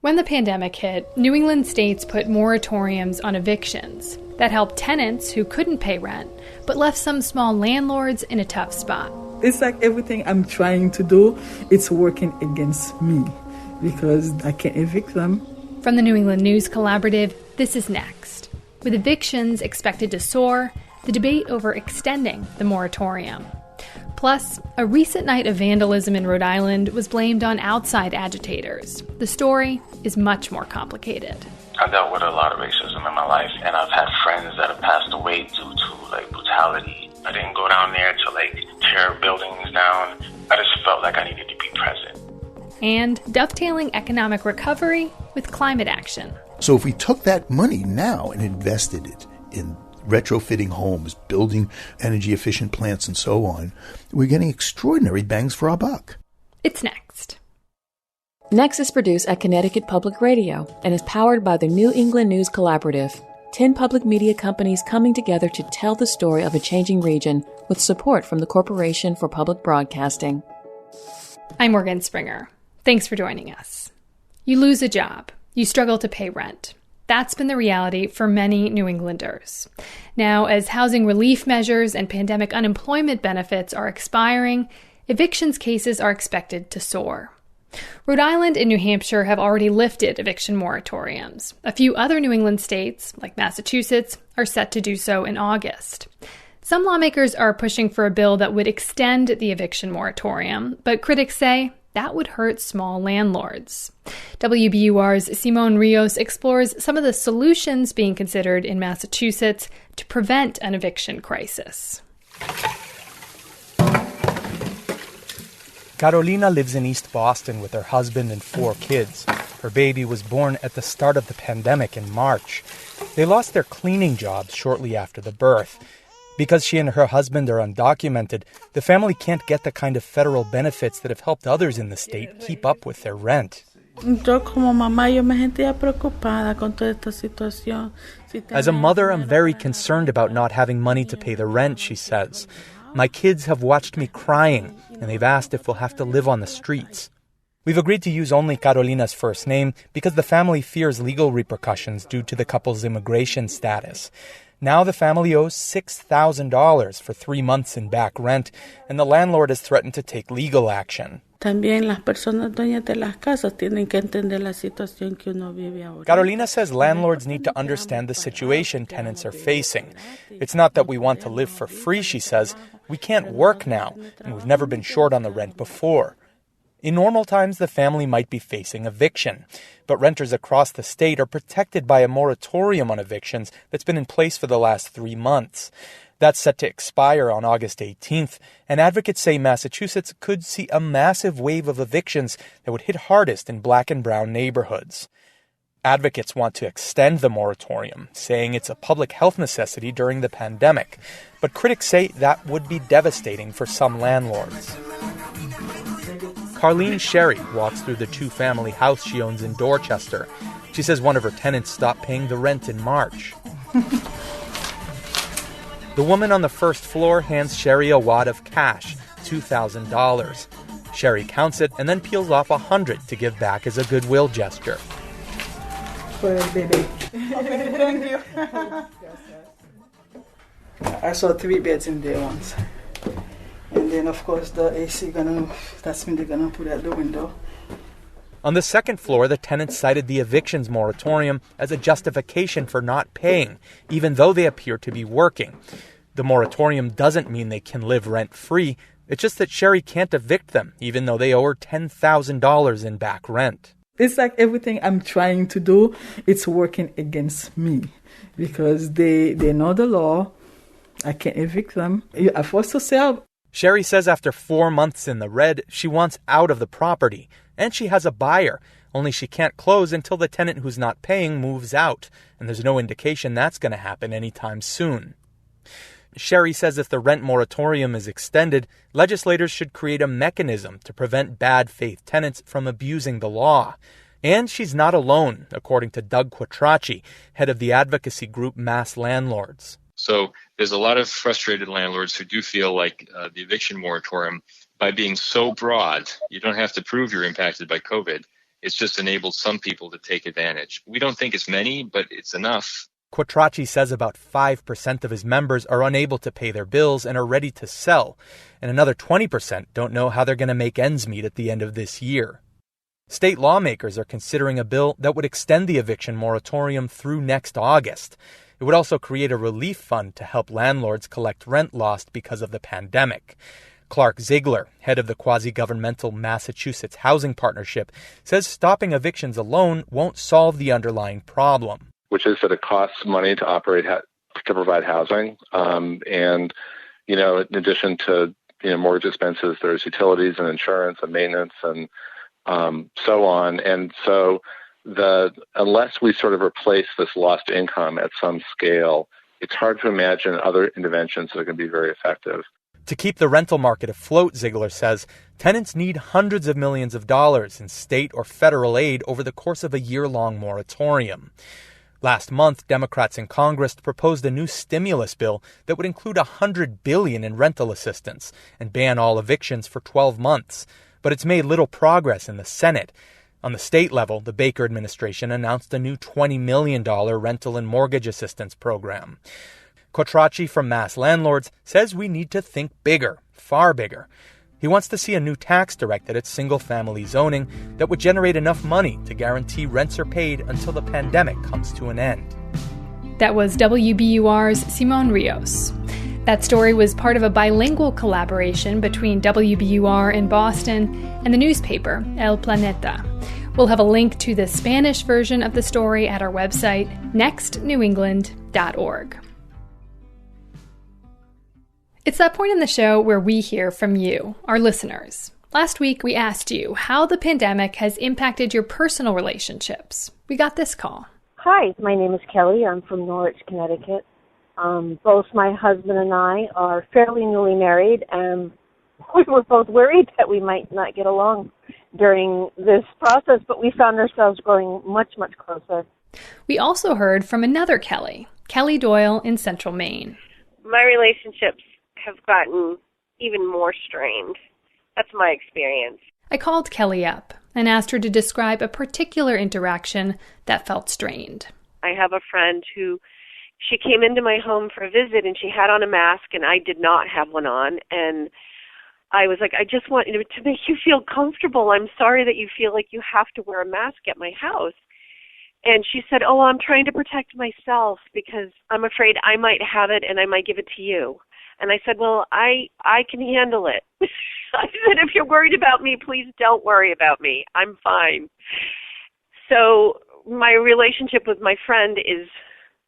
When the pandemic hit, New England states put moratoriums on evictions that helped tenants who couldn't pay rent, but left some small landlords in a tough spot. It's like everything I'm trying to do, it's working against me because I can't evict them. From the New England News Collaborative, this is next. With evictions expected to soar, the debate over extending the moratorium. Plus, a recent night of vandalism in Rhode Island was blamed on outside agitators. The story is much more complicated. I've dealt with a lot of racism in my life, and I've had friends that have passed away due to brutality. I didn't go down there to tear buildings down. I just felt like I needed to be present. And dovetailing economic recovery with climate action. So if we took that money now and invested it in retrofitting homes, building energy-efficient plants, and so on, we're getting extraordinary bangs for our buck. It's next. Next is produced at Connecticut Public Radio and is powered by the New England News Collaborative, 10 public media companies coming together to tell the story of a changing region with support from the Corporation for Public Broadcasting. I'm Morgan Springer. Thanks for joining us. You lose a job. You struggle to pay rent. That's been the reality for many New Englanders. Now, as housing relief measures and pandemic unemployment benefits are expiring, evictions cases are expected to soar. Rhode Island and New Hampshire have already lifted eviction moratoriums. A few other New England states, like Massachusetts, are set to do so in August. Some lawmakers are pushing for a bill that would extend the eviction moratorium, but critics say that would hurt small landlords. WBUR's Simone Rios explores some of the solutions being considered in Massachusetts to prevent an eviction crisis. Carolina lives in East Boston with her husband and 4 kids. Her baby was born at the start of the pandemic in March. They lost their cleaning jobs shortly after the birth. Because she and her husband are undocumented, the family can't get the kind of federal benefits that have helped others in the state keep up with their rent. As a mother, I'm very concerned about not having money to pay the rent, she says. My kids have watched me crying, and they've asked if we'll have to live on the streets. We've agreed to use only Carolina's first name because the family fears legal repercussions due to the couple's immigration status. Now the family owes $6,000 for 3 months in back rent, and the landlord has threatened to take legal action. Carolina says landlords need to understand the situation tenants are facing. It's not that we want to live for free, she says. We can't work now, and we've never been short on the rent before. In normal times, the family might be facing eviction, but renters across the state are protected by a moratorium on evictions that's been in place for the last 3 months. That's set to expire on August 18th, and advocates say Massachusetts could see a massive wave of evictions that would hit hardest in black and brown neighborhoods. Advocates want to extend the moratorium, saying it's a public health necessity during the pandemic, but critics say that would be devastating for some landlords. Carlene Sherry walks through the 2-family house she owns in Dorchester. She says one of her tenants stopped paying the rent in March. The woman on the first floor hands Sherry a wad of cash, $2,000. Sherry counts it and then peels off $100 to give back as a goodwill gesture. For your baby. Okay, thank you. I saw 3 beds in there once. And then, of course, the AC that's when they're gonna put out the window. On the second floor, the tenants cited the evictions moratorium as a justification for not paying, even though they appear to be working. The moratorium doesn't mean they can live rent-free. It's just that Sherry can't evict them, even though they owe her $10,000 in back rent. It's like everything I'm trying to do, it's working against me because they know the law. I can't evict them. I'm forced to sell. Sherry says after 4 months in the red, she wants out of the property. And she has a buyer, only she can't close until the tenant who's not paying moves out. And there's no indication that's going to happen anytime soon. Sherry says if the rent moratorium is extended, legislators should create a mechanism to prevent bad faith tenants from abusing the law. And she's not alone, according to Doug Quattrocchi, head of the advocacy group Mass Landlords. So there's a lot of frustrated landlords who do feel like the eviction moratorium, by being so broad, you don't have to prove you're impacted by COVID. It's just enabled some people to take advantage. We don't think it's many, but it's enough. Quattrocchi says about 5% of his members are unable to pay their bills and are ready to sell, and another 20% don't know how they're going to make ends meet at the end of this year. State lawmakers are considering a bill that would extend the eviction moratorium through next August. It would also create a relief fund to help landlords collect rent lost because of the pandemic. Clark Ziegler, head of the quasi-governmental Massachusetts Housing Partnership, says stopping evictions alone won't solve the underlying problem. Which is that it costs money to to provide housing. And, in addition to, mortgage expenses, there's utilities and insurance and maintenance and so on. And so unless we sort of replace this lost income at some scale, it's hard to imagine other interventions that are going to be very effective. To keep the rental market afloat, Ziegler says, tenants need hundreds of millions of dollars in state or federal aid over the course of a year-long moratorium. Last month, Democrats in Congress proposed a new stimulus bill that would include $100 billion in rental assistance and ban all evictions for 12 months. But it's made little progress in the Senate. On the state level, the Baker administration announced a new $20 million rental and mortgage assistance program. Quattrocchi from Mass Landlords says we need to think bigger, far bigger. He wants to see a new tax directed at single-family zoning that would generate enough money to guarantee rents are paid until the pandemic comes to an end. That was WBUR's Simon Rios. That story was part of a bilingual collaboration between WBUR in Boston and the newspaper El Planeta. We'll have a link to the Spanish version of the story at our website, nextnewengland.org. It's that point in the show where we hear from you, our listeners. Last week, we asked you how the pandemic has impacted your personal relationships. We got this call. Hi, my name is Kelly. I'm from Norwich, Connecticut. Both my husband and I are fairly newly married, and we were both worried that we might not get along during this process, but we found ourselves growing much, much closer. We also heard from another Kelly, Kelly Doyle in Central Maine. My relationships have gotten even more strained. That's my experience. I called Kelly up and asked her to describe a particular interaction that felt strained. I have a friend who, she came into my home for a visit and she had on a mask and I did not have one on. And I was like, I just want to make you feel comfortable. I'm sorry that you feel like you have to wear a mask at my house. And she said, oh, I'm trying to protect myself because I'm afraid I might have it and I might give it to you. And I said, well, I can handle it. I said, if you're worried about me, please don't worry about me. I'm fine. So my relationship with my friend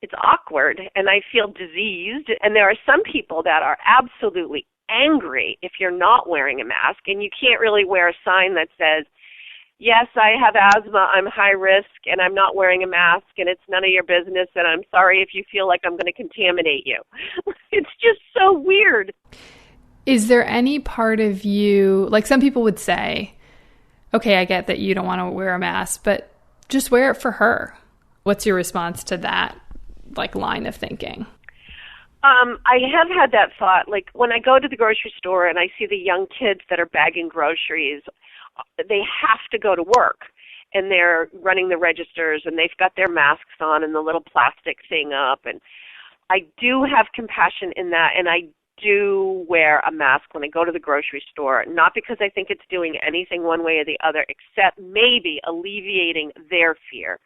it's awkward and I feel diseased. And there are some people that are absolutely angry if you're not wearing a mask and you can't really wear a sign that says, yes, I have asthma, I'm high risk, and I'm not wearing a mask, and it's none of your business, and I'm sorry if you feel like I'm going to contaminate you. It's just so weird. Is there any part of you, like some people would say, okay, I get that you don't want to wear a mask, but just wear it for her. What's your response to that, line of thinking? I have had that thought. Like, when I go to the grocery store and I see the young kids that are bagging groceries, they have to go to work and they're running the registers and they've got their masks on and the little plastic thing up. And I do have compassion in that. And I do wear a mask when I go to the grocery store, not because I think it's doing anything one way or the other, except maybe alleviating their fear.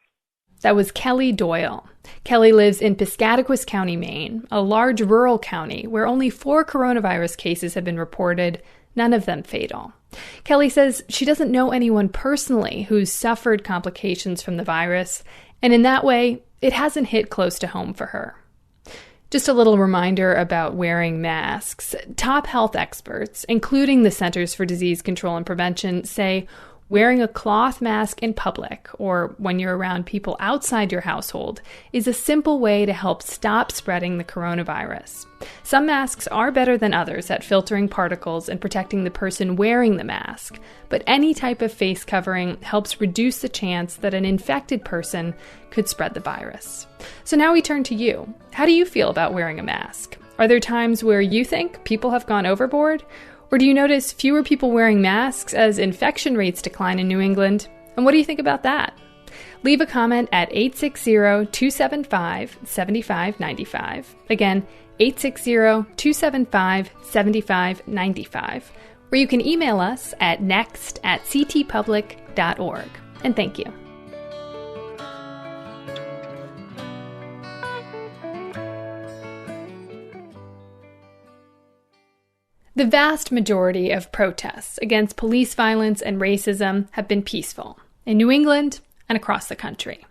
That was Kelly Doyle. Kelly lives in Piscataquis County, Maine, a large rural county where only 4 coronavirus cases have been reported, none of them fatal. Kelly says she doesn't know anyone personally who's suffered complications from the virus, and in that way, it hasn't hit close to home for her. Just a little reminder about wearing masks. Top health experts, including the Centers for Disease Control and Prevention, say wearing a cloth mask in public or when you're around people outside your household is a simple way to help stop spreading the coronavirus. Some masks are better than others at filtering particles and protecting the person wearing the mask, but any type of face covering helps reduce the chance that an infected person could spread the virus. So now we turn to you. How do you feel about wearing a mask? Are there times where you think people have gone overboard? Or do you notice fewer people wearing masks as infection rates decline in New England And what do you think about that? Leave a comment at 860-275-7595. Again, 860-275-7595. Or you can email us at next@ctpublic.org. And thank you. The vast majority of protests against police violence and racism have been peaceful in New England and across the country.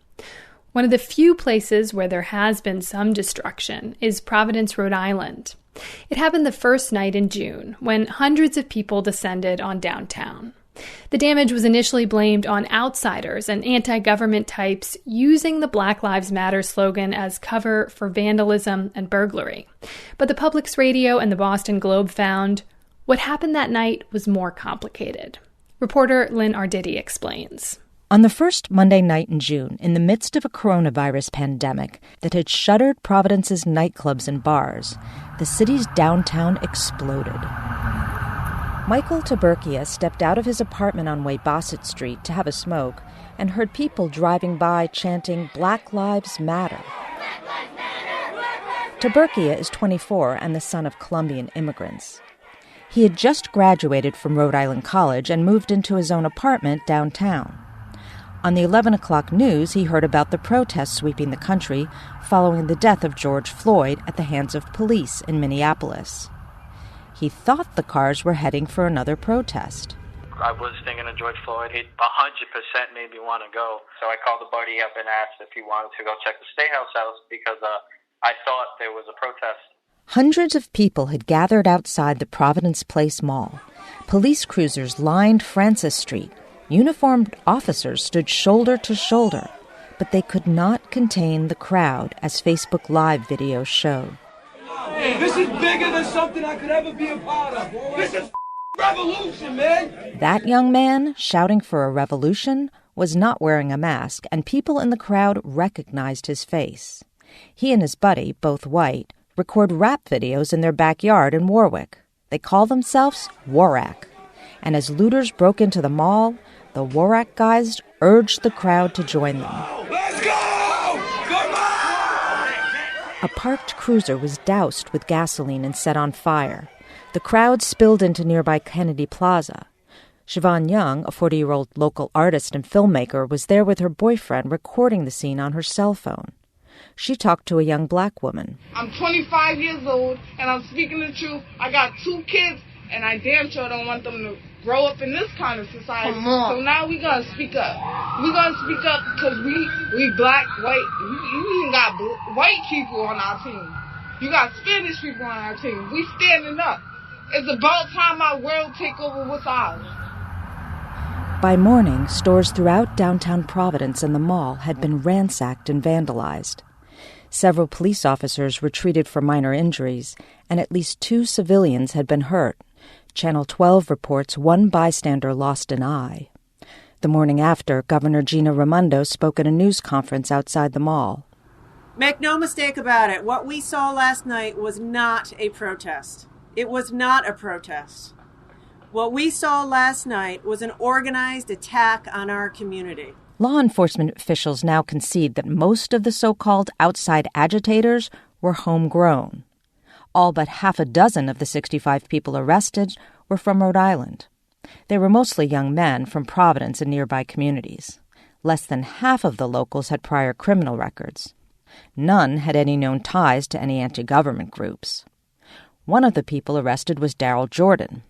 One of the few places where there has been some destruction is Providence, Rhode Island. It happened the first night in June when hundreds of people descended on downtown. The damage was initially blamed on outsiders and anti-government types using the Black Lives Matter slogan as cover for vandalism and burglary. But the Public's Radio and the Boston Globe found what happened that night was more complicated. Reporter Lynn Arditi explains. On the first Monday night in June, in the midst of a coronavirus pandemic that had shuttered Providence's nightclubs and bars, the city's downtown exploded. Michael Taberkia stepped out of his apartment on Weybosset Street to have a smoke and heard people driving by chanting, "Black Lives Matter." Taberkia is 24 and the son of Colombian immigrants. He had just graduated from Rhode Island College and moved into his own apartment downtown. On the 11 o'clock news, he heard about the protests sweeping the country following the death of George Floyd at the hands of police in Minneapolis. He thought the cars were heading for another protest. I was thinking of George Floyd. He 100% made me want to go. So I called the buddy up and asked if he wanted to go check the Statehouse house because I thought there was a protest. Hundreds of people had gathered outside the Providence Place Mall. Police cruisers lined Francis Street. Uniformed officers stood shoulder to shoulder, but they could not contain the crowd, as Facebook Live videos showed. This is bigger than something I could ever be a part of. This is revolution, man! That young man, shouting for a revolution, was not wearing a mask, and people in the crowd recognized his face. He and his buddy, both white, record rap videos in their backyard in Warwick. They call themselves Warrack. And as looters broke into the mall, the Warrack guys urged the crowd to join them. Let's go! Come on! A parked cruiser was doused with gasoline and set on fire. The crowd spilled into nearby Kennedy Plaza. Siobhan Young, a 40-year-old local artist and filmmaker, was there with her boyfriend recording the scene on her cell phone. She talked to a young black woman. I'm 25 years old, and I'm speaking the truth. I got 2 kids, and I damn sure don't want them to grow up in this kind of society. So now we're going to speak up. We're going to speak up because we black, white. You even got white people on our team. You got Spanish people on our team. We standing up. It's about time our world take over what's ours. By morning, stores throughout downtown Providence and the mall had been ransacked and vandalized. Several police officers were treated for minor injuries, and at least 2 civilians had been hurt. Channel 12 reports one bystander lost an eye. The morning after, Governor Gina Raimondo spoke at a news conference outside the mall. Make no mistake about it, what we saw last night was not a protest. It was not a protest. What we saw last night was an organized attack on our community. Law enforcement officials now concede that most of the so-called outside agitators were homegrown. All but half a dozen of the 65 people arrested were from Rhode Island. They were mostly young men from Providence and nearby communities. Less than half of the locals had prior criminal records. None had any known ties to any anti-government groups. One of the people arrested was Daryl Jordan.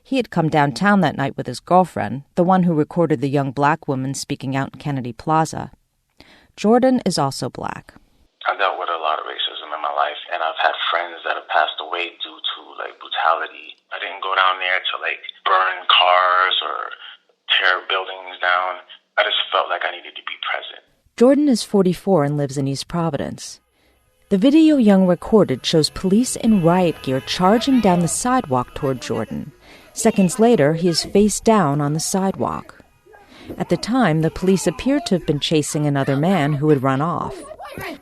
He had come downtown that night with his girlfriend, the one who recorded the young black woman speaking out in Kennedy Plaza. Jordan is also black. I dealt with a lot of racism in my life, and I've had friends that have passed away due to, brutality. I didn't go down there to, burn cars or tear buildings down. I just felt like I needed to be present. Jordan is 44 and lives in East Providence. The video Young recorded shows police in riot gear charging down the sidewalk toward Jordan. Seconds later, he is face down on the sidewalk. At the time, the police appeared to have been chasing another man who had run off. No!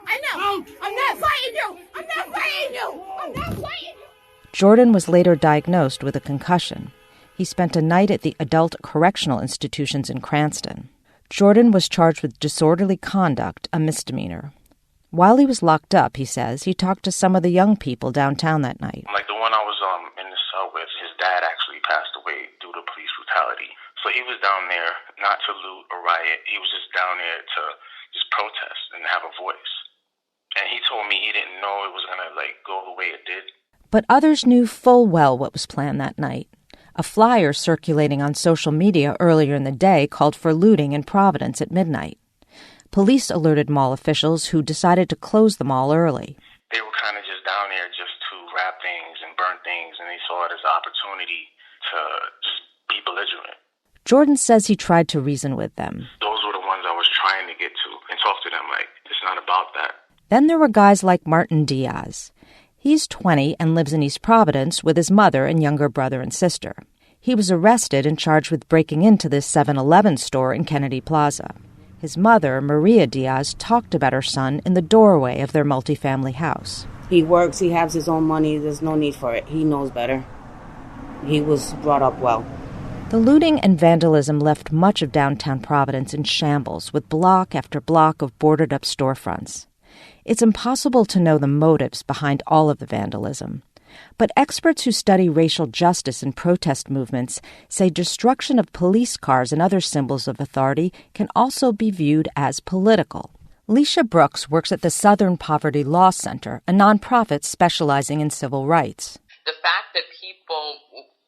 I know! I'm not fighting you! I'm not fighting you! Jordan was later diagnosed with a concussion. He spent a night at the adult correctional institutions in Cranston. Jordan was charged with disorderly conduct, a misdemeanor. While he was locked up, he says, he talked to some of the young people downtown that night. Like the one I was in the cell with, his dad actually passed away due to police brutality. So he was down there not to loot or riot. He was just down there to just protest and have a voice. And he told me he didn't know it was going to go the way it did. But others knew full well what was planned that night. A flyer circulating on social media earlier in the day called for looting in Providence at midnight. Police alerted mall officials who decided to close the mall early. They were kind of just down there just to grab things and burn things, and they saw it as an opportunity to just be belligerent. Jordan says he tried to reason with them. Those were the ones I was trying to get to and talk to them it's not about that. Then there were guys like Martin Diaz. He's 20 and lives in East Providence with his mother and younger brother and sister. He was arrested and charged with breaking into this 7-Eleven store in Kennedy Plaza. His mother, Maria Diaz, talked about her son in the doorway of their multifamily house. He works, he has his own money, there's no need for it. He knows better. He was brought up well. The looting and vandalism left much of downtown Providence in shambles, with block after block of boarded-up storefronts. It's impossible to know the motives behind all of the vandalism. But experts who study racial justice and protest movements say destruction of police cars and other symbols of authority can also be viewed as political. Leisha Brooks works at the Southern Poverty Law Center, a nonprofit specializing in civil rights. The fact that people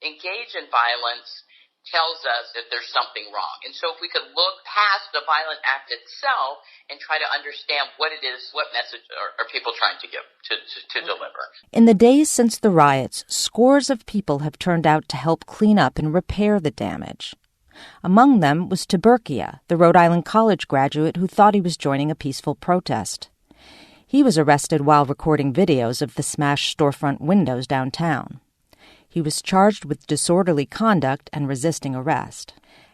engage in violence tells us that there's something wrong. And so if we could look past the violent act itself and try to understand what it is, what message are people trying to give, to deliver. In the days since the riots, scores of people have turned out to help clean up and repair the damage. Among them was Tiburcia, the Rhode Island college graduate who thought he was joining a peaceful protest. He was arrested while recording videos of the smashed storefront windows downtown. He was charged with disorderly conduct and resisting arrest.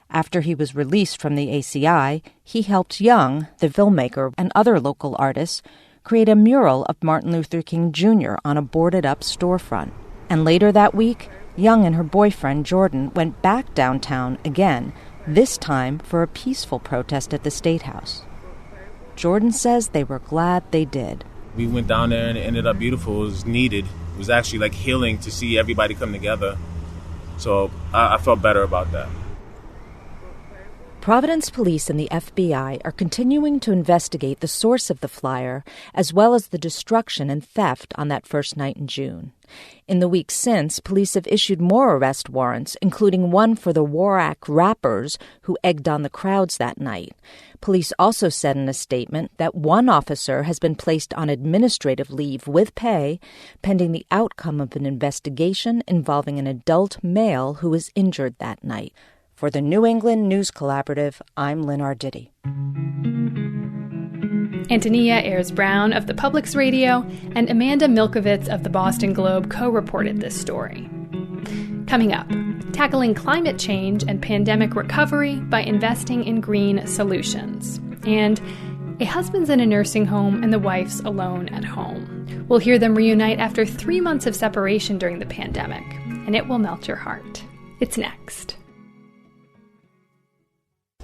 After he was released from the ACI, he helped Young, the filmmaker, and other local artists create a mural of Martin Luther King Jr. on a boarded-up storefront. And later that week, Young and her boyfriend, Jordan, went back downtown again, this time for a peaceful protest at the State House. Jordan says they were glad they did. We went down there and it ended up beautiful. It was needed. It was actually healing to see everybody come together. So I felt better about that. Providence Police and the FBI are continuing to investigate the source of the flyer, as well as the destruction and theft on that first night in June. In the weeks since, police have issued more arrest warrants, including one for the Warrack rappers who egged on the crowds that night. Police also said in a statement that one officer has been placed on administrative leave with pay, pending the outcome of an investigation involving an adult male who was injured that night. For the New England News Collaborative, I'm Lynn Arditi. Antonia Ayers-Brown of the Public's Radio and Amanda Milkovits of the Boston Globe co-reported this story. Coming up, tackling climate change and pandemic recovery by investing in green solutions. And a husband's in a nursing home and the wife's alone at home. We'll hear them reunite after 3 months of separation during the pandemic, and it will melt your heart. It's next.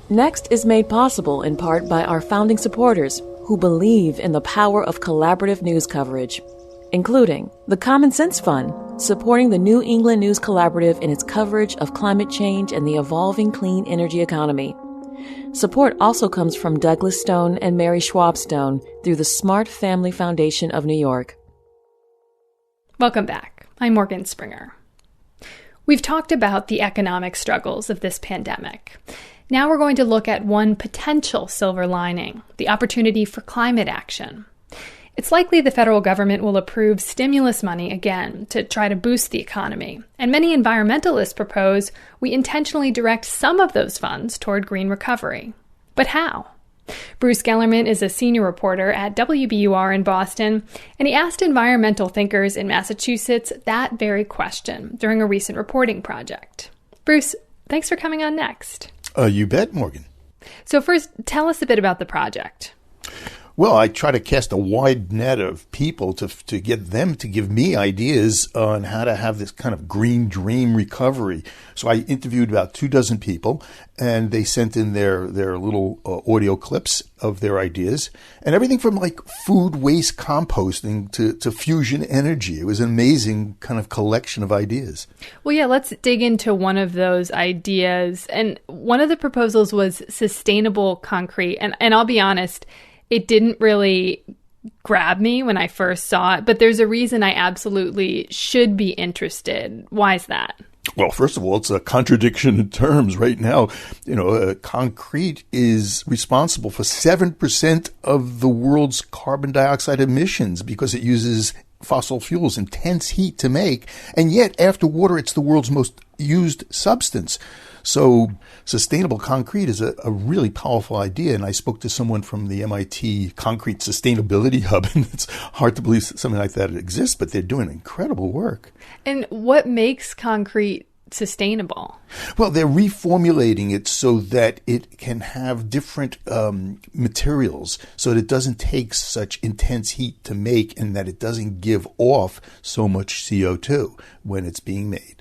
Next is made possible in part by our founding supporters who believe in the power of collaborative news coverage, including the Common Sense Fund, supporting the New England News Collaborative in its coverage of climate change and the evolving clean energy economy. Support also comes from Douglas Stone and Mary Schwab Stone through the Smart Family Foundation of New York. Welcome back. I'm Morgan Springer. We've talked about the economic struggles of this pandemic. Now we're going to look at one potential silver lining, the opportunity for climate action. It's likely the federal government will approve stimulus money again to try to boost the economy. And many environmentalists propose we intentionally direct some of those funds toward green recovery. But how? Bruce Gellerman is a senior reporter at WBUR in Boston, and he asked environmental thinkers in Massachusetts that very question during a recent reporting project. Bruce, thanks for coming on Next. You bet, Morgan. So first, tell us a bit about the project. Well, I try to cast a wide net of people to get them to give me ideas on how to have this kind of green dream recovery. So I interviewed about 24 people, and they sent in their little audio clips of their ideas, and everything from like food waste composting to fusion energy. It was an amazing kind of collection of ideas. Well, yeah, let's dig into one of those ideas. And one of the proposals was sustainable concrete. And I'll be honest, it didn't really grab me when I first saw it, but there's a reason I absolutely should be interested. Why is that? Well, first of all, it's a contradiction in terms. Right now, concrete is responsible for 7% of the world's carbon dioxide emissions because it uses fossil fuels, intense heat to make, and yet after water, it's the world's most used substance. So sustainable concrete is a really powerful idea. And I spoke to someone from the MIT Concrete Sustainability Hub, and it's hard to believe something like that exists, but they're doing incredible work. And what makes concrete sustainable? Well, they're reformulating it so that it can have different materials so that it doesn't take such intense heat to make and that it doesn't give off so much CO2 when it's being made.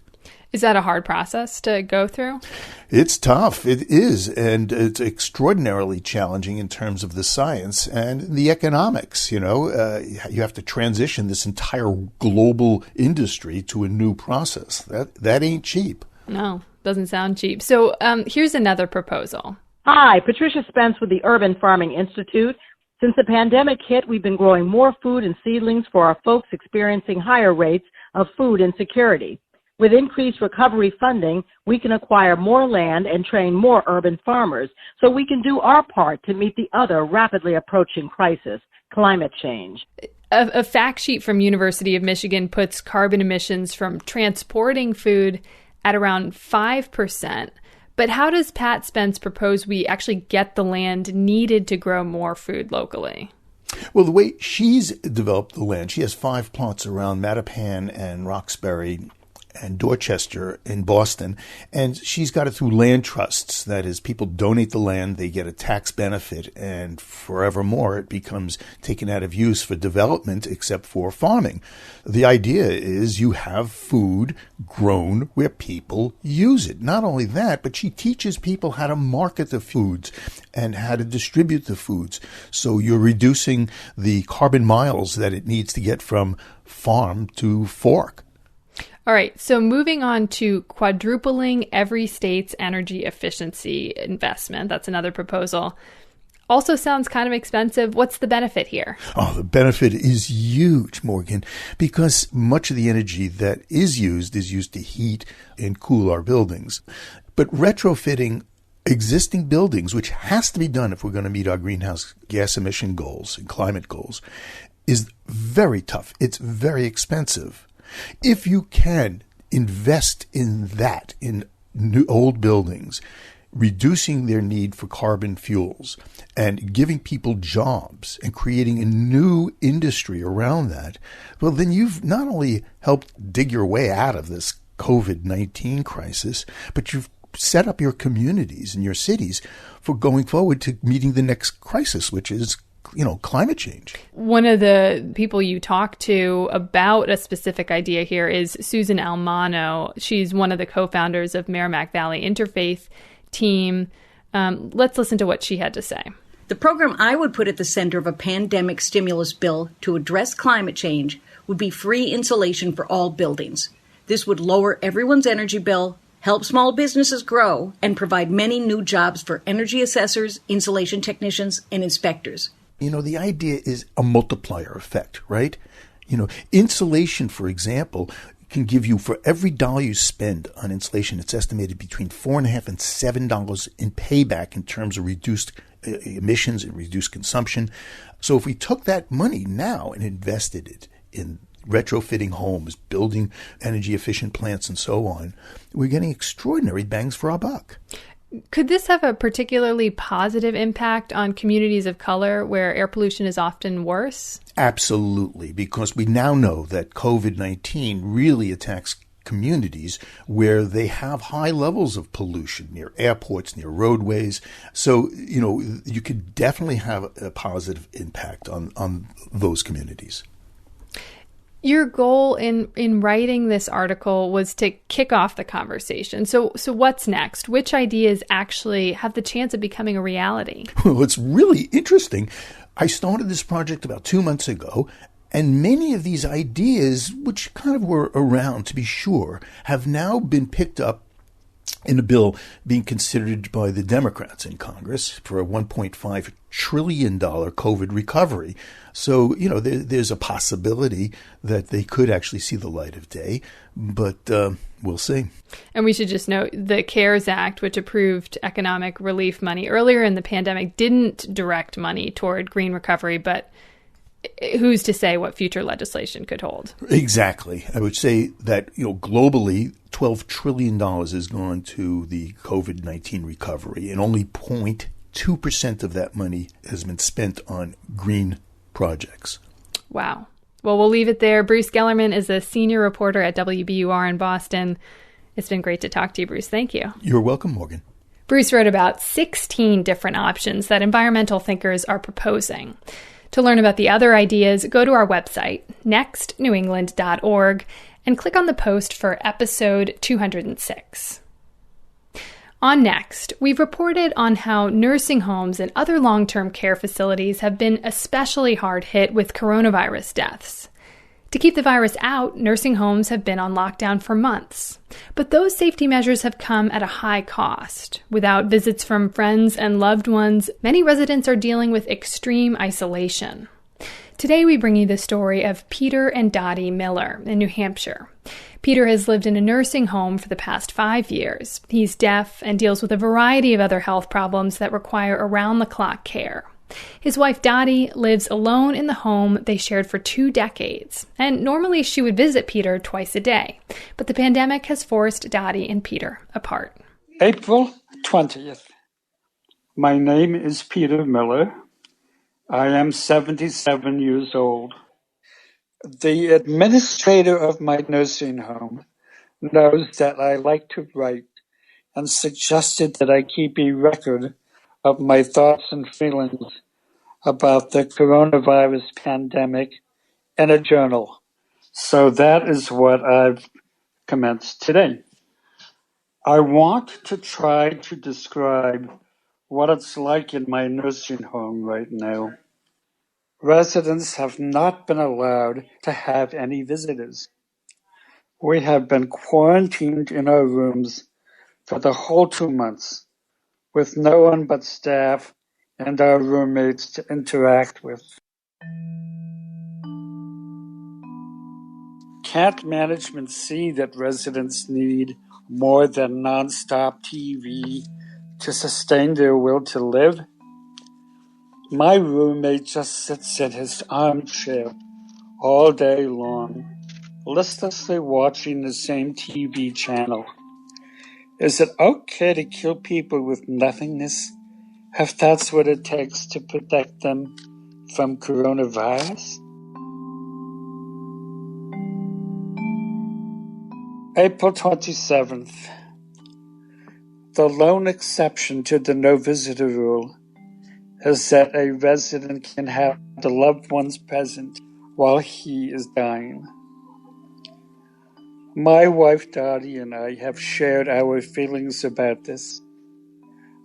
Is that a hard process to go through? It's tough. It is. And it's extraordinarily challenging in terms of the science and the economics. You have to transition this entire global industry to a new process. That ain't cheap. No, doesn't sound cheap. So here's another proposal. Hi, Patricia Spence with the Urban Farming Institute. Since the pandemic hit, we've been growing more food and seedlings for our folks experiencing higher rates of food insecurity. With increased recovery funding, we can acquire more land and train more urban farmers so we can do our part to meet the other rapidly approaching crisis, climate change. A fact sheet from University of Michigan puts carbon emissions from transporting food at around 5%. But how does Pat Spence propose we actually get the land needed to grow more food locally? Well, the way she's developed the land, she has 5 plots around Mattapan and Roxbury and Dorchester in Boston, and she's got it through land trusts. That is, people donate the land, they get a tax benefit, and forevermore it becomes taken out of use for development except for farming. The idea is you have food grown where people use it. Not only that, but she teaches people how to market the foods and how to distribute the foods. So you're reducing the carbon miles that it needs to get from farm to fork. All right, so moving on to quadrupling every state's energy efficiency investment. That's another proposal. Also sounds kind of expensive. What's the benefit here? Oh, the benefit is huge, Morgan, because much of the energy that is used to heat and cool our buildings. But retrofitting existing buildings, which has to be done if we're going to meet our greenhouse gas emission goals and climate goals, is very tough. It's very expensive. If you can invest in that, in new old buildings, reducing their need for carbon fuels and giving people jobs and creating a new industry around that, well, then you've not only helped dig your way out of this COVID-19 crisis, but you've set up your communities and your cities for going forward to meeting the next crisis, which is climate change. One of the people you talk to about a specific idea here is Susan Almano. She's one of the co-founders of Merrimack Valley Interfaith Team. Let's listen to what she had to say. The program I would put at the center of a pandemic stimulus bill to address climate change would be free insulation for all buildings. This would lower everyone's energy bill, help small businesses grow, and provide many new jobs for energy assessors, insulation technicians, and inspectors. The idea is a multiplier effect, right? Insulation, for example, can give you, for every dollar you spend on insulation, it's estimated between $4.50 and $7 in payback in terms of reduced emissions and reduced consumption. So if we took that money now and invested it in retrofitting homes, building energy efficient plants and so on, we're getting extraordinary bangs for our buck. Could this have a particularly positive impact on communities of color where air pollution is often worse? Absolutely, because we now know that COVID-19 really attacks communities where they have high levels of pollution near airports, near roadways. So, you could definitely have a positive impact on those communities. Your goal in writing this article was to kick off the conversation. So what's next? Which ideas actually have the chance of becoming a reality? Well, it's really interesting. I started this project about 2 months ago, and many of these ideas, which kind of were around to be sure, have now been picked up in a bill being considered by the Democrats in Congress for a $1.5 trillion COVID recovery. So, there's a possibility that they could actually see the light of day, but we'll see. And we should just note the CARES Act, which approved economic relief money earlier in the pandemic, didn't direct money toward green recovery, but who's to say what future legislation could hold? Exactly. I would say that, globally, $12 trillion has gone to the COVID-19 recovery, and only 0.2% of that money has been spent on green projects. Wow. Well, we'll leave it there. Bruce Gellerman is a senior reporter at WBUR in Boston. It's been great to talk to you, Bruce. Thank you. You're welcome, Morgan. Bruce wrote about 16 different options that environmental thinkers are proposing. To learn about the other ideas, go to our website, nextnewengland.org, and click on the post for episode 206. On Next, we've reported on how nursing homes and other long-term care facilities have been especially hard hit with coronavirus deaths. To keep the virus out, nursing homes have been on lockdown for months. But those safety measures have come at a high cost. Without visits from friends and loved ones, many residents are dealing with extreme isolation. Today we bring you the story of Peter and Dottie Miller in New Hampshire. Peter has lived in a nursing home for the past 5 years. He's deaf and deals with a variety of other health problems that require around-the-clock care. His wife Dottie lives alone in the home they shared for 2 decades, and normally she would visit Peter twice a day. But the pandemic has forced Dottie and Peter apart. April 20th. My name is Peter Miller. I am 77 years old. The administrator of my nursing home knows that I like to write and suggested that I keep a record of my thoughts and feelings about the coronavirus pandemic in a journal. So that is what I've commenced today. I want to try to describe what it's like in my nursing home right now. Residents have not been allowed to have any visitors. We have been quarantined in our rooms for the whole 2 months, with no one but staff and our roommates to interact with. Can't management see that residents need more than nonstop TV to sustain their will to live? My roommate just sits in his armchair all day long, listlessly watching the same TV channel. Is it okay to kill people with nothingness if that's what it takes to protect them from coronavirus? April 27th. The lone exception to the no visitor rule is that a resident can have the loved ones present while he is dying. My wife Dottie and I have shared our feelings about this.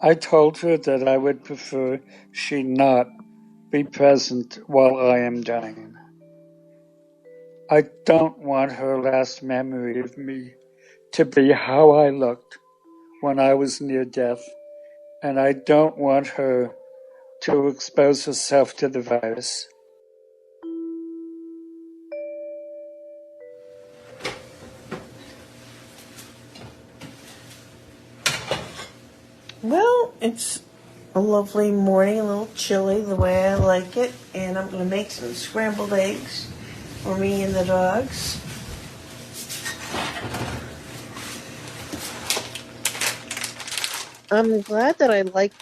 I told her that I would prefer she not be present while I am dying. I don't want her last memory of me to be how I looked when I was near death, and I don't want her to expose herself to the virus. Well, it's a lovely morning, a little chilly the way I like it, and I'm going to make some scrambled eggs for me and the dogs. I'm glad that I like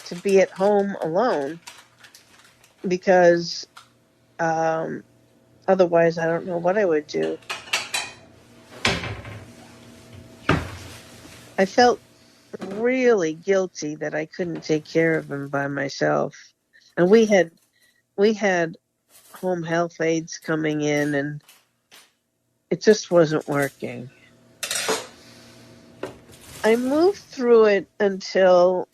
to be at home alone because otherwise I don't know what I would do. I felt really guilty that I couldn't take care of him by myself. And we had home health aides coming in, and it just wasn't working. I moved through it until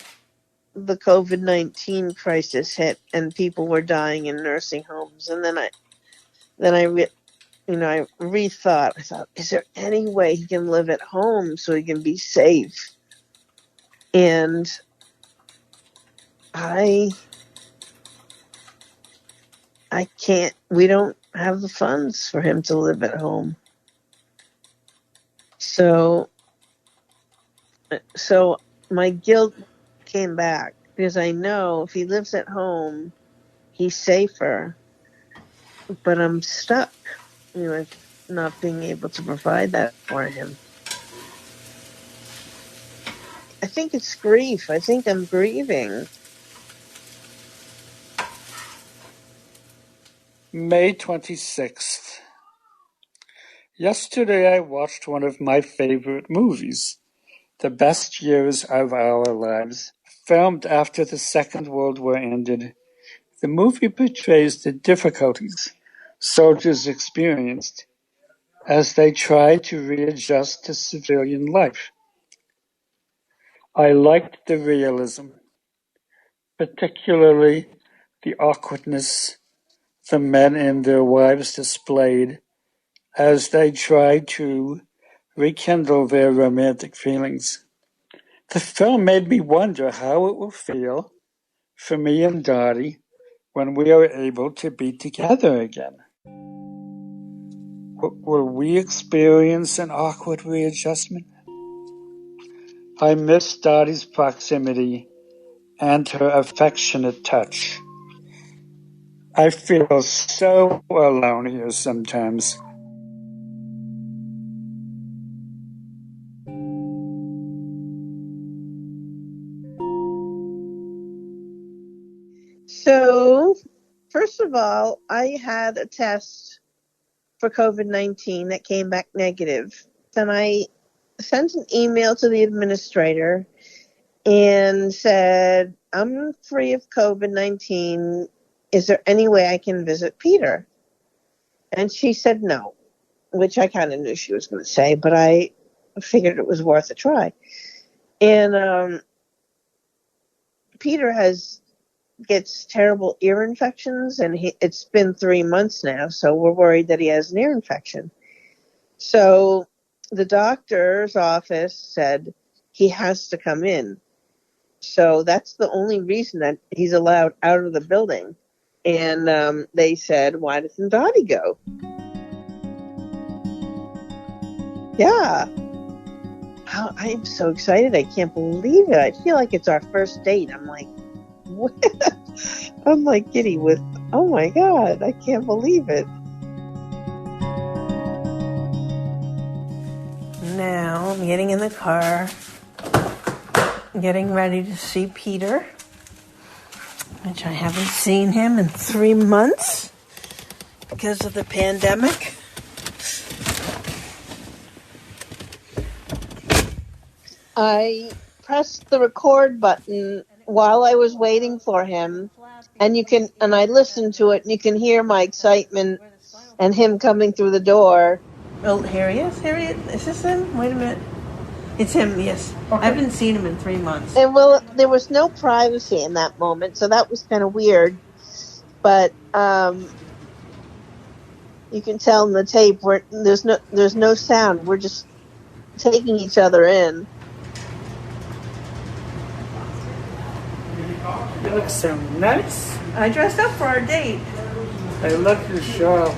the COVID-19 crisis hit and people were dying in nursing homes. And then I rethought. I thought, is there any way he can live at home so he can be safe? And I can't. We don't have the funds for him to live at home. So my guilt came back because I know if he lives at home, he's safer. But I'm stuck, not being able to provide that for him. I think it's grief. I think I'm grieving. May 26th. Yesterday I watched one of my favorite movies, The Best Years of Our Lives, filmed after the Second World War ended. The movie portrays the difficulties soldiers experienced as they tried to readjust to civilian life. I liked the realism, particularly the awkwardness the men and their wives displayed as they tried to rekindle their romantic feelings. The film made me wonder how it will feel for me and Dottie when we are able to be together again. Will we experience an awkward readjustment? I miss Dottie's proximity and her affectionate touch. I feel so alone here sometimes. So, first of all, I had a test for COVID-19 that came back negative. Then I sent an email to the administrator and said, I'm free of COVID-19. Is there any way I can visit Peter? And she said no, which I kind of knew she was going to say, but I figured it was worth a try. And Peter gets terrible ear infections, and it's been 3 months now, so we're worried that he has an ear infection. So the doctor's office said he has to come in. So that's the only reason that he's allowed out of the building. And they said, why doesn't Dottie go? Yeah. Oh, I'm so excited. I can't believe it. I feel like it's our first date. I'm like, what? I'm like giddy with, oh my God, I can't believe it. Now I'm getting in the car, getting ready to see Peter, which I haven't seen him in 3 months because of the pandemic. I pressed the record button while I was waiting for him, and I listened to it, and you can hear my excitement and him coming through the door. Oh, here he is. Is this him? Wait a minute. It's him, yes. Okay. I haven't seen him in 3 months. And well, there was no privacy in that moment, so that was kind of weird. But you can tell in the tape where there's no sound. We're just taking each other in. You look so nice. I dressed up for our date. I love your shawl.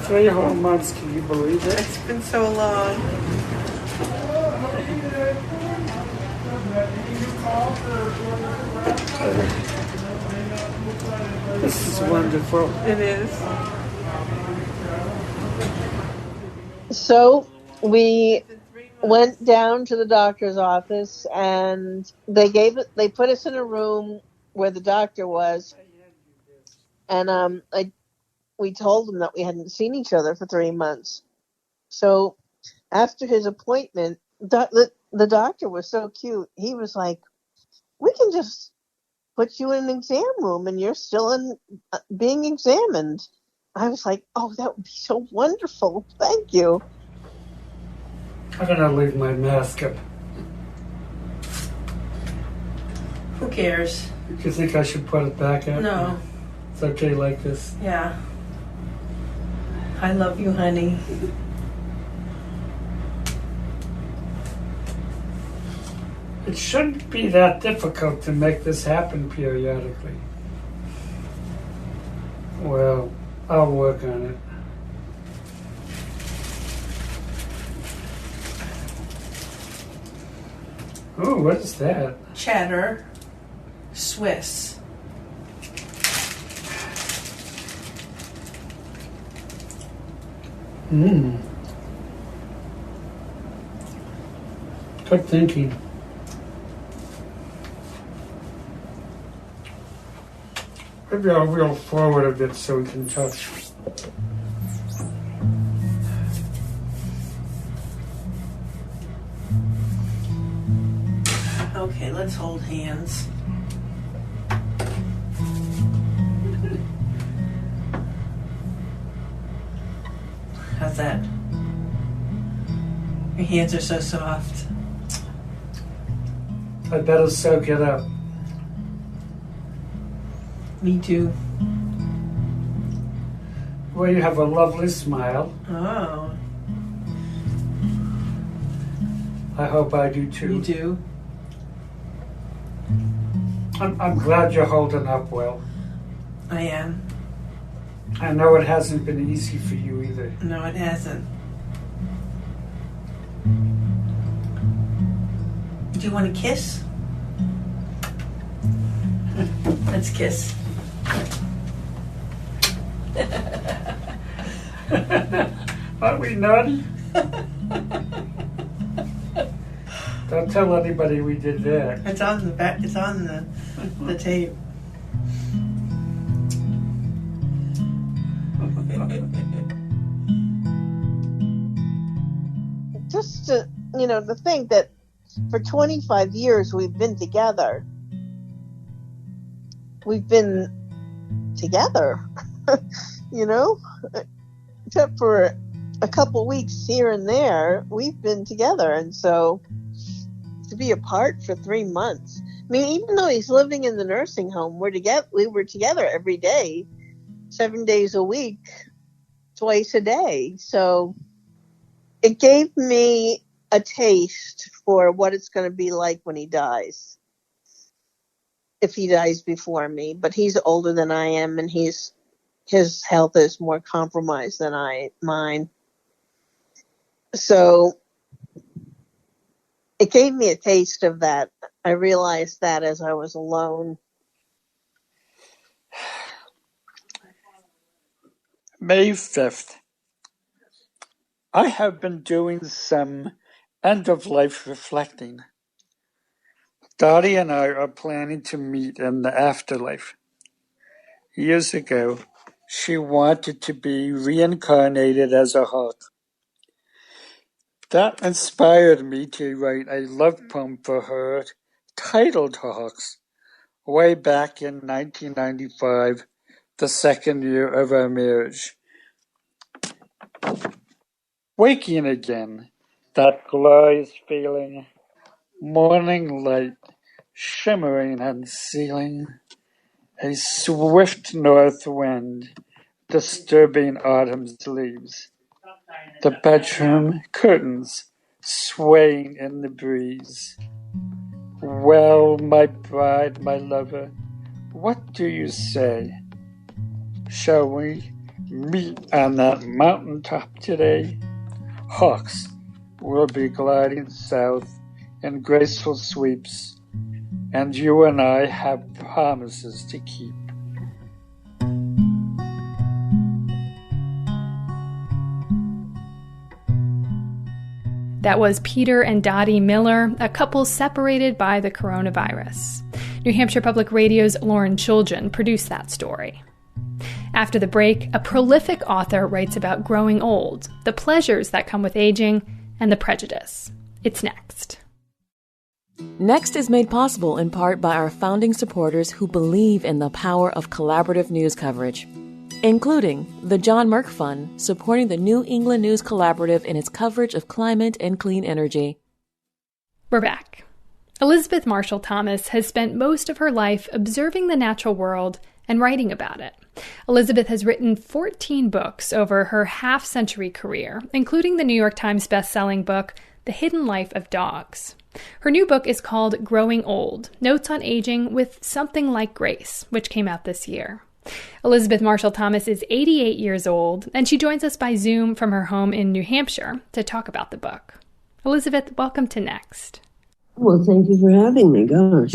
3 whole months, can you believe it? It's been so long. This is wonderful. It is. So we went down to the doctor's office, and they put us in a room where the doctor was, and we told them that we hadn't seen each other for 3 months. So after his appointment, the doctor was so cute. He was like, we can just put you in an exam room and you're still being examined. I was like, oh, that would be so wonderful. Thank you. I'm going to leave my mask up. Who cares? Do you think I should put it back up? No. It's okay like this? Yeah. I love you, honey. It shouldn't be that difficult to make this happen periodically. Well, I'll work on it. Oh, what is that? Cheddar Swiss. Good thinking. Maybe I'll reel forward a bit so we can touch. Okay, let's hold hands. How's that? Your hands are so soft. I better soak it up. Me too. Well, you have a lovely smile. Oh. I hope I do too. You do? I'm glad you're holding up well. I am. I know it hasn't been easy for you either. No, it hasn't. Do you want a kiss? Let's kiss. Aren't we naughty? Don't tell anybody we did that. It's on the back. It's on the tape. Just to think that for 25 years we've been together. We've been together, except for a couple weeks here and there, we've been together. And so to be apart for 3 months, I mean, even though he's living in the nursing home, we were together every day, 7 days a week, twice a day. So it gave me a taste for what it's going to be like when he dies. If he dies before me, but he's older than I am, and his health is more compromised than mine. So it gave me a taste of that. I realized that as I was alone. May 5th. I have been doing some end-of-life reflecting. Dottie and I are planning to meet in the afterlife. Years ago, she wanted to be reincarnated as a hawk. That inspired me to write a love poem for her titled Hawks, way back in 1995, the second year of our marriage. Waking again, that glorious feeling, morning light shimmering on the ceiling, a swift north wind disturbing autumn's leaves, the bedroom curtains swaying in the breeze. Well, my bride, my lover, what do you say? Shall we meet on that mountaintop today? Hawks will be gliding south in graceful sweeps, and you and I have promises to keep. That was Peter and Dottie Miller, a couple separated by the coronavirus. New Hampshire Public Radio's Lauren Children produced that story. After the break, a prolific author writes about growing old, the pleasures that come with aging, and the prejudice. It's next. Next is made possible in part by our founding supporters who believe in the power of collaborative news coverage, including the John Merck Fund, supporting the New England News Collaborative in its coverage of climate and clean energy. We're back. Elizabeth Marshall Thomas has spent most of her life observing the natural world and writing about it. Elizabeth has written 14 books over her half-century career, including the New York Times best-selling book, The Hidden Life of Dogs. Her new book is called Growing Old, Notes on Aging with Something Like Grace, which came out this year. Elizabeth Marshall Thomas is 88 years old, and she joins us by Zoom from her home in New Hampshire to talk about the book. Elizabeth, welcome to Next. Well, thank you for having me, gosh.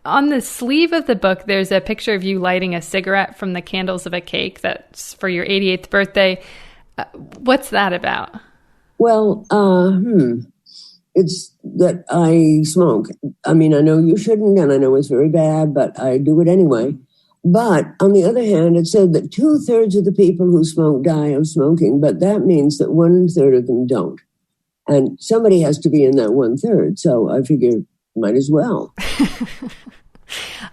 On the sleeve of the book, there's a picture of you lighting a cigarette from the candles of a cake that's for your 88th birthday. What's that about? Well, it's that I smoke. I mean, I know you shouldn't, and I know it's very bad, but I do it anyway. But on the other hand, it said that 2/3 of the people who smoke die of smoking, but that means that 1/3 of them don't. And somebody has to be in that 1/3, so I figure might as well.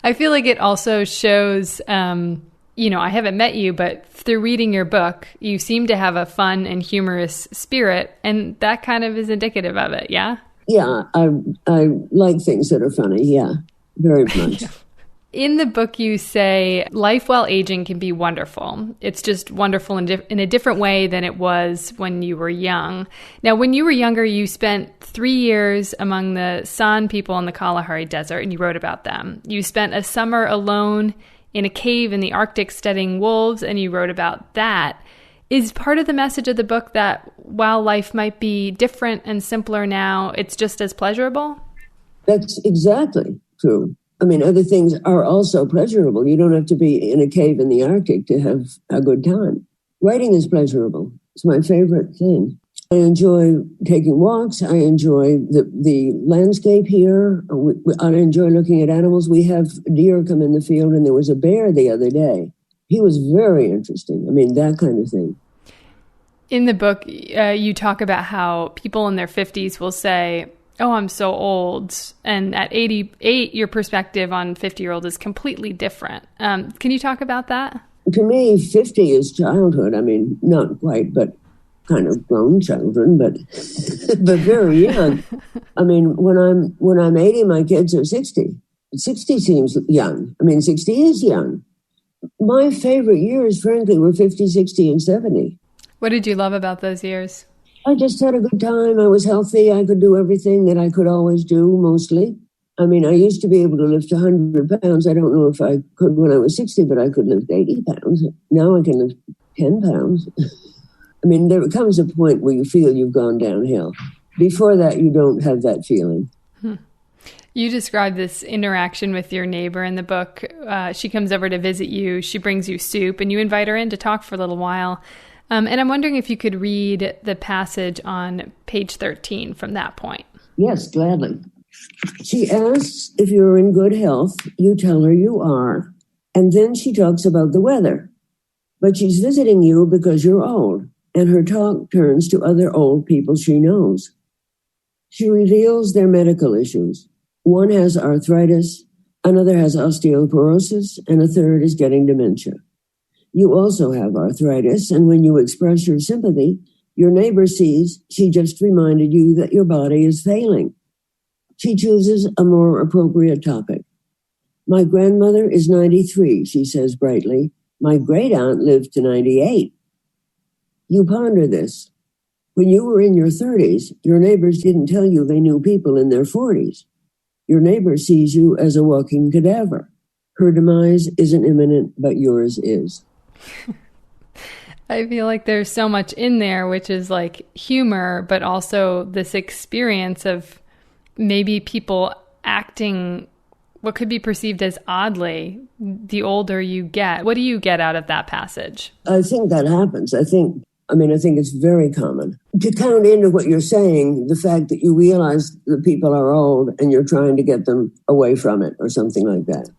I feel like it also shows, I haven't met you, but through reading your book, you seem to have a fun and humorous spirit, and that kind of is indicative of it, yeah? Yeah, I like things that are funny, yeah, very much. In the book, you say, life while aging can be wonderful. It's just wonderful in a different way than it was when you were young. Now, when you were younger, you spent 3 years among the San people in the Kalahari Desert, and you wrote about them. You spent a summer alone in a cave in the Arctic studying wolves, and you wrote about that. Is part of the message of the book that while life might be different and simpler now, it's just as pleasurable? That's exactly true. I mean, other things are also pleasurable. You don't have to be in a cave in the Arctic to have a good time. Writing is pleasurable. It's my favorite thing. I enjoy taking walks. I enjoy the landscape here. I enjoy looking at animals. We have deer come in the field, and there was a bear the other day. He was very interesting. I mean, that kind of thing. In the book, you talk about how people in their 50s will say, oh, I'm so old. And at 88, your perspective on 50-year-old is completely different. Can you talk about that? To me, 50 is childhood. I mean, not quite, but kind of grown children, but but very young. I mean, when I'm 80, my kids are 60. 60 seems young. I mean, 60 is young. My favorite years, frankly, were 50, 60, and 70. What did you love about those years? I just had a good time. I was healthy. I could do everything that I could always do, mostly. I mean, I used to be able to lift 100 pounds. I don't know if I could when I was 60, but I could lift 80 pounds. Now I can lift 10 pounds. I mean, there comes a point where you feel you've gone downhill. Before that, you don't have that feeling. You describe this interaction with your neighbor in the book. She comes over to visit you. She brings you soup, and you invite her in to talk for a little while. And I'm wondering if you could read the passage on page 13 from that point. Yes, gladly. She asks if you're in good health. You tell her you are. And then she talks about the weather. But she's visiting you because you're old. And her talk turns to other old people she knows. She reveals their medical issues. One has arthritis, another has osteoporosis, and a third is getting dementia. You also have arthritis, and when you express your sympathy, your neighbor sees she just reminded you that your body is failing. She chooses a more appropriate topic. My grandmother is 93, she says brightly. My great-aunt lived to 98. You ponder this. When you were in your 30s, your neighbors didn't tell you they knew people in their 40s. Your neighbor sees you as a walking cadaver. Her demise isn't imminent, but yours is. I feel like there's so much in there, which is like humor, but also this experience of maybe people acting what could be perceived as oddly the older you get. What do you get out of that passage? I think that happens. I think it's very common. To count into what you're saying, the fact that you realize that people are old and you're trying to get them away from it or something like that.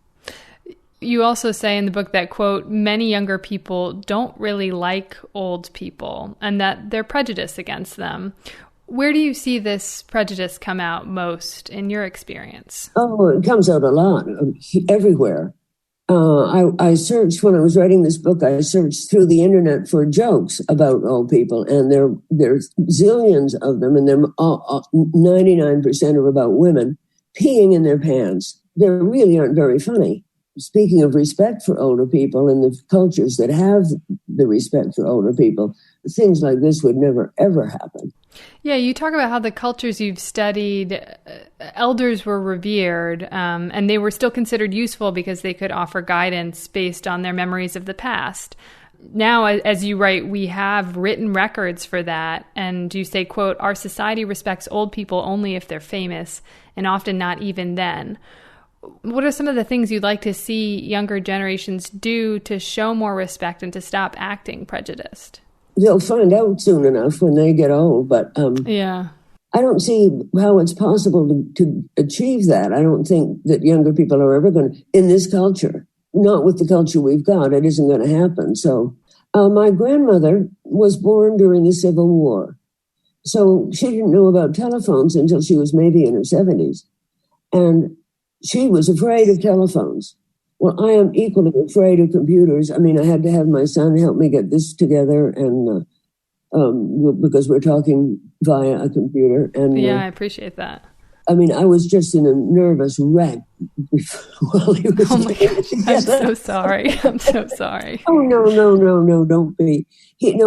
You also say in the book that, quote, many younger people don't really like old people and that they're prejudiced against them. Where do you see this prejudice come out most in your experience? Oh, it comes out a lot, everywhere. I searched, when I was writing this book, I searched through the internet for jokes about old people, and there's zillions of them, and 99% are about women peeing in their pants. They really aren't very funny. Speaking of respect for older people and the cultures that have the respect for older people, things like this would never, ever happen. Yeah, you talk about how the cultures you've studied, elders were revered, and they were still considered useful because they could offer guidance based on their memories of the past. Now, as you write, we have written records for that, and you say, quote, our society respects old people only if they're famous, and often not even then. What are some of the things you'd like to see younger generations do to show more respect and to stop acting prejudiced? They'll find out soon enough when they get old, but yeah, I don't see how it's possible to achieve that. I don't think that younger people are ever going to, in this culture, not with the culture we've got, it isn't going to happen. So my grandmother was born during the Civil War, so she didn't know about telephones until she was maybe in her 70s, and she was afraid of telephones. Well, I am equally afraid of computers. I mean, I had to have my son help me get this together, and because we're talking via a computer. And yeah, I appreciate that. I mean, I was just in a nervous wreck while he was doing it together. I'm so sorry. I'm so sorry. Oh, no, don't be. He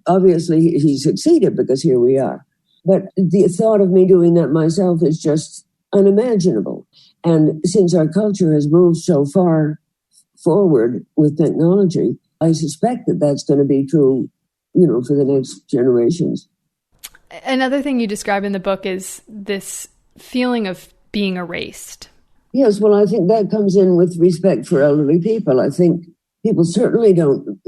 obviously he succeeded because here we are. But the thought of me doing that myself is just unimaginable. And since our culture has moved so far forward with technology, I suspect that that's going to be true, for the next generations. Another thing you describe in the book is this feeling of being erased. Yes, well, I think that comes in with respect for elderly people. I think people certainly don't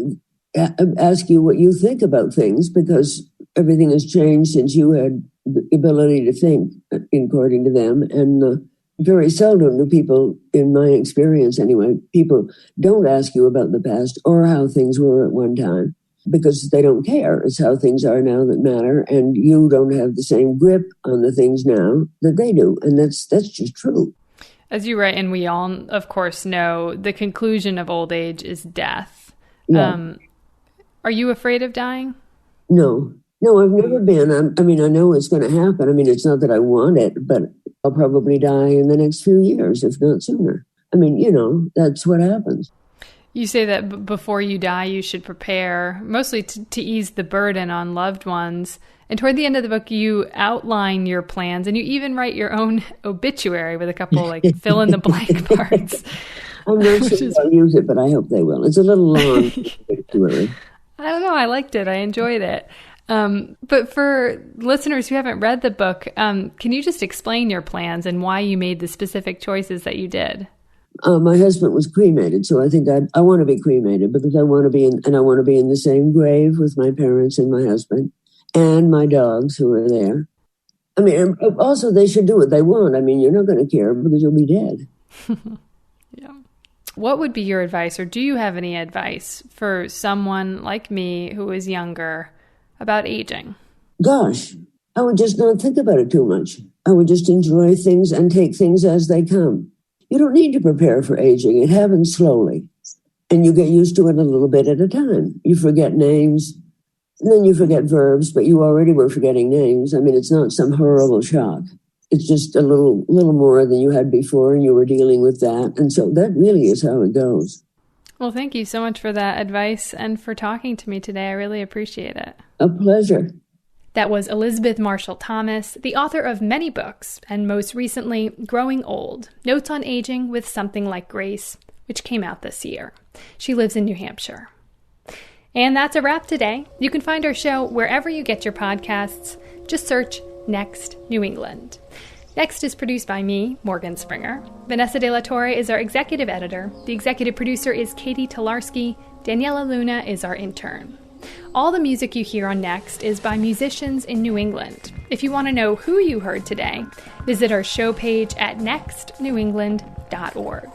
ask you what you think about things because everything has changed since you had the ability to think, according to them. And very seldom do people, in my experience anyway, people don't ask you about the past or how things were at one time because they don't care. It's how things are now that matter, and you don't have the same grip on the things now that they do, and that's just true. As you write, and we all, of course, know, the conclusion of old age is death. Yeah. Are you afraid of dying? No, I've never been. I mean, I know it's going to happen. I mean, it's not that I want it, but I'll probably die in the next few years, if not sooner. I mean, that's what happens. You say that before you die, you should prepare, mostly to ease the burden on loved ones. And toward the end of the book, you outline your plans, and you even write your own obituary with a couple, fill-in-the-blank parts. I'm not sure I'll use it, but I hope they will. It's a little long obituary. I don't know. I liked it. I enjoyed it. But for listeners who haven't read the book, can you just explain your plans and why you made the specific choices that you did? My husband was cremated, so I think I want to be cremated because I want to be in the same grave with my parents and my husband and my dogs who are there. I mean, also they should do what they want. I mean, you're not going to care because you'll be dead. Yeah. What would be your advice, or do you have any advice for someone like me who is younger about aging? Gosh, I would just not think about it too much. I would just enjoy things and take things as they come. You don't need to prepare for aging. It happens slowly. And you get used to it a little bit at a time. You forget names, and then you forget verbs, but you already were forgetting names. I mean, it's not some horrible shock. It's just a little more than you had before, and you were dealing with that. And so that really is how it goes. Well, thank you so much for that advice and for talking to me today. I really appreciate it. A pleasure. That was Elizabeth Marshall Thomas, the author of many books, and most recently, Growing Old, Notes on Aging with Something Like Grace, which came out this year. She lives in New Hampshire. And that's a wrap today. You can find our show wherever you get your podcasts. Just search Next New England. Next is produced by me, Morgan Springer. Vanessa De La Torre is our executive editor. The executive producer is Katie Tolarski. Daniela Luna is our intern. All the music you hear on Next is by musicians in New England. If you want to know who you heard today, visit our show page at nextnewengland.org.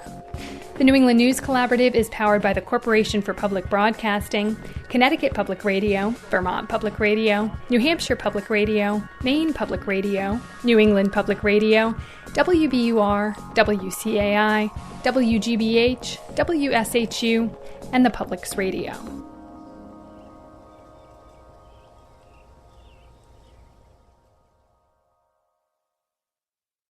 The New England News Collaborative is powered by the Corporation for Public Broadcasting, Connecticut Public Radio, Vermont Public Radio, New Hampshire Public Radio, Maine Public Radio, New England Public Radio, WBUR, WCAI, WGBH, WSHU, and the Public's Radio.